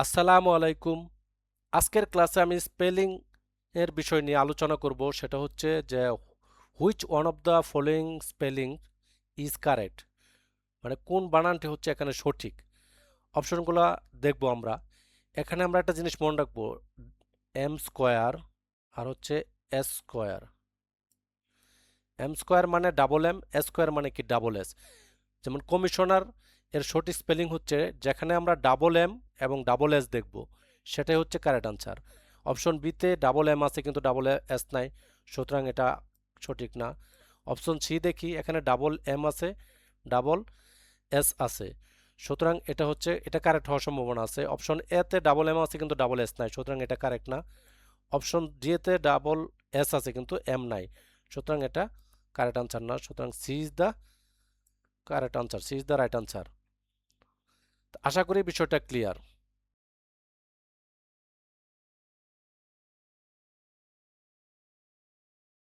আসসালামু আলাইকুম। আজকের ক্লাসে আমি স্পেলিং এর বিষয় নিয়ে আলোচনা করব। সেটা হচ্ছে যে which one of the following spelling is correct, মানে কোন বানানটি হচ্ছে এখানে সঠিক। অপশনগুলো দেখব আমরা। এখানে আমরা একটা জিনিস মনে রাখবো, এম স্কোয়ার আর হচ্ছে এস স্কোয়ার। এম স্কোয়ার মানে ডাবল এম, এস স্কোয়ার মানে কি ডাবল এস। যেমন কমিশনার এর সঠিক স্পেলিং হচ্ছে, যেখানে আমরা ডাবল এম এবং ডাবল এস দেখব সেটাই হচ্ছে কারেক্ট আনসার। অপশন বিতে ডাবল এম আছে কিন্তু ডাবল এস নাই, সুতরাং এটা সঠিক না। অপশন সি দেখি, এখানে ডাবল এম আছে, ডাবল এস আছে, সুতরাং এটা কারেক্ট হওয়ার সম্ভাবনা আছে। অপশন এতে ডাবল এম আছে কিন্তু ডাবল এস নাই, সুতরাং এটা কারেক্ট না। অপশন ডিতে ডাবল এস আছে কিন্তু এম নাই, সুতরাং এটা কারেক্ট আনসার না। সুতরাং C is the correct answer, C is the right answer. আশা করি বিষয়টা ক্লিয়ার।